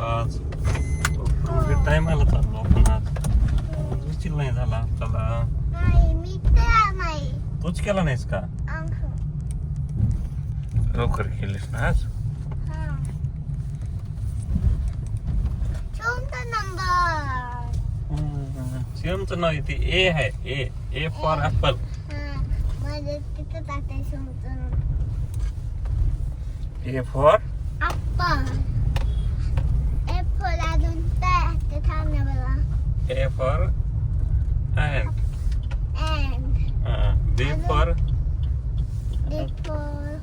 आज टायमाला चाललो आपण आज उशीर नाही झाला आपल्याला. नाही मी केला नाही. तूच केला नाहीस का? लवकर केलीस ना आज. शिवमचं नाव इथे ए आहे. A A for apple. A for apple. Apple अजून ते थांबणे बघा. A for and. And B for D for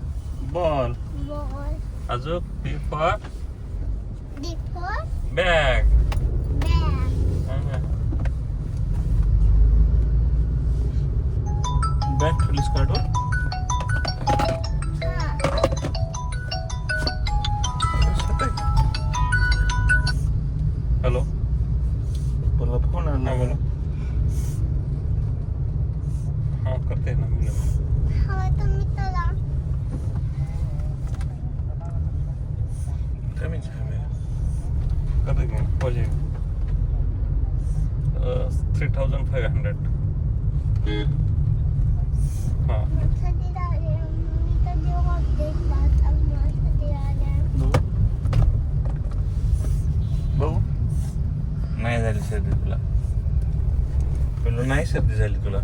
ball. Ball. अजून B for D for bag. Bag. Bag ठेवलीस काढून. हॅलो बोला. फोन आला. बोला. हा करते ना मी. हवा तुम्ही चला. कमी झाले करते की पाहिजे. 3500. हा कधी राहिले मी कधी अपडेट करतात कधी राहिले. भाऊ नाही झाली सर्दी तुला. पिल्लू नाही सर्दी झाली तुला.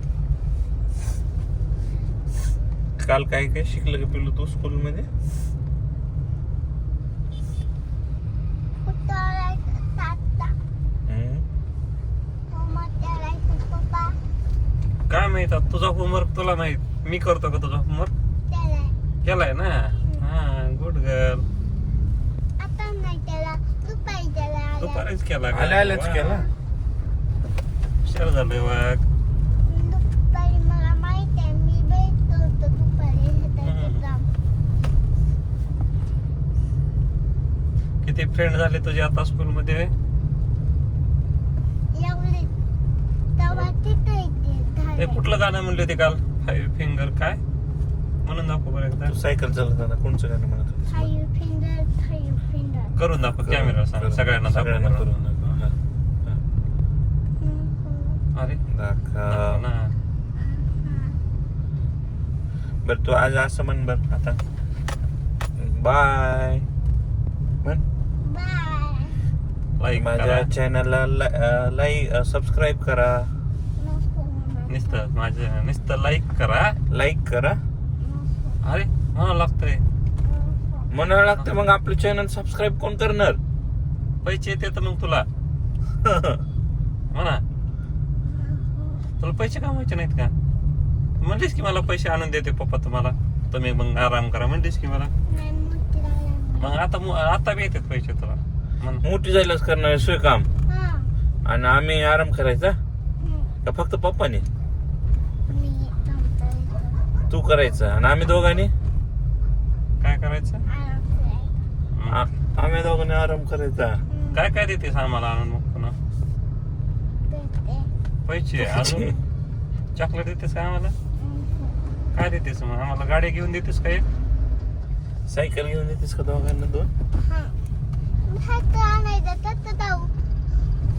काल काय काय शिकलं का पिल्लू तू स्कूल मध्ये? काय माहित आता तुझा होमवर्क तुला माहित. मी करतो का तुझा होमवर्क? केलाय ना. हा गुड गर्ल. आता नाही त्याला दुपारी त्याला दुपारीच केला. आल्याच केला. हुशार झालोय वाघ. दुपारी मला माहित आहे मी भेटतो होतो दुपारी. किती फ्रेंड झाले तुझे आता स्कूल मध्ये? एवढे तेव्हा तिथे ते कुठलं गाणं म्हणले ते काल? 5 फिंगर काय म्हणून दाखव बरं एकदा. सायकल चालवताना कोणचं गाणं म्हणत होतीस? 5 फिंगर करून दाखव. कॅमेरा सांग सगळ्यांना सगळ्यांना दाखव. करून दाखव. अरे दाखव ना. बर तू आज असं म्हण बर आता. बाय म्हण. बाय. लाईक माझ्या चॅनलला लाईक सबस्क्राईब करा. नुसतं लाईक करा. लाईक करा. अरे म्हणा लागतंय. म्हणावं लागतं मग आपलं चॅनल सबस्क्राईब कोण करणार? पैसे येतात मग तुला. म्हणा तुला पैसे कमवायचे नाहीत का? म्हणलीस की मला पैसे आणून देते पप्पा तुम्हाला. तुम्ही मग आराम करा म्हणलीस की मला. मग आता बी येतात पैसे तुला. मोठी जायलाच करणार सोय काम. आणि आम्ही आराम करायचा का फक्त पप्पाने? तू करायचं आणि आम्ही दोघांनी काय करायचं? आम्ही दोघांनी आराम करायचा. काय काय देतेस आम्हाला आणून मग पुन्हा? पैसे अजून चॉकलेट देतेस का आम्हाला? काय देतेस मग आम्हाला? गाडी घेऊन देतेस का? एक सायकल घेऊन देतेस का दोघांना 2?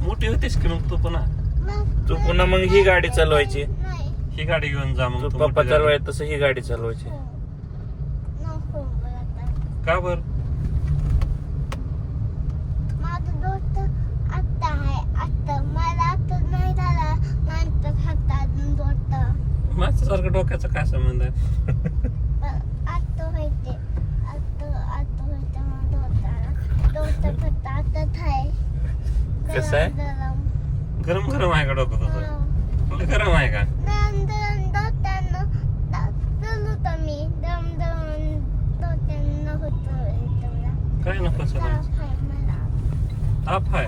मोठी होतीस की मग तू पुन्हा? तू पुन्हा मग ही गाडी चालवायची. ही गाडी घेऊन जा मग. तू पप्पा चालवायचं तसं ही गाडी चालवायची. का बर? माझा दोस्त आता आहे. आता मला आता नाही झाला नंतर फक्त अजून दोस्त माझ्यासारखं डोक्याचा काय संबंध आहे? आता व्हायचे. आता व्हायचं मग दोस्त फक्त आताच आहे. कसं आहे? गरम गरम आहे का डोकं तुझं? तुला गरम आहे का? काय नको सगळं? ताप आहे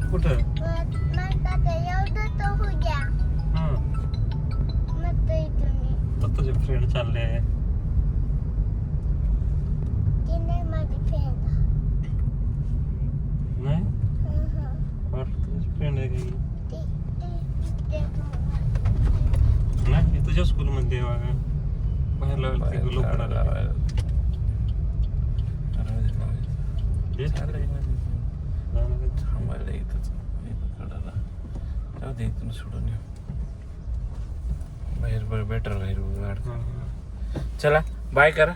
कुठं? तर तुझे फ्रेंड चालले. नाही वाटलं तुझे फ्रेंड आहे की नाही? तुझ्या स्कूल मध्ये बाहेर लावलं लोक जाणार आहे. थांबायला इथंच कडाला जाऊ दे इथून सोडून येऊ बाहेर बेटर राहील गाड. चला बाय करा.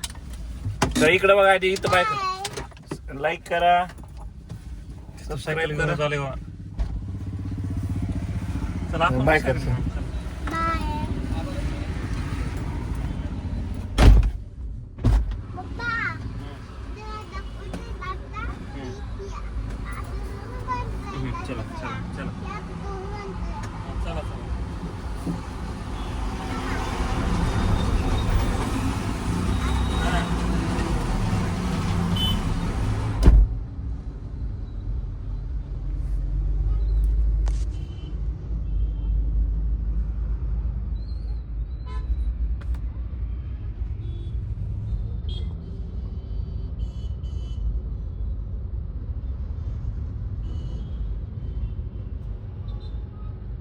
तर इकडं बघा आधी इथं बाय करा, लाईक करा, सबस्क्राईब करा. चालेल बा. चला आपण बाय बसायला. करा.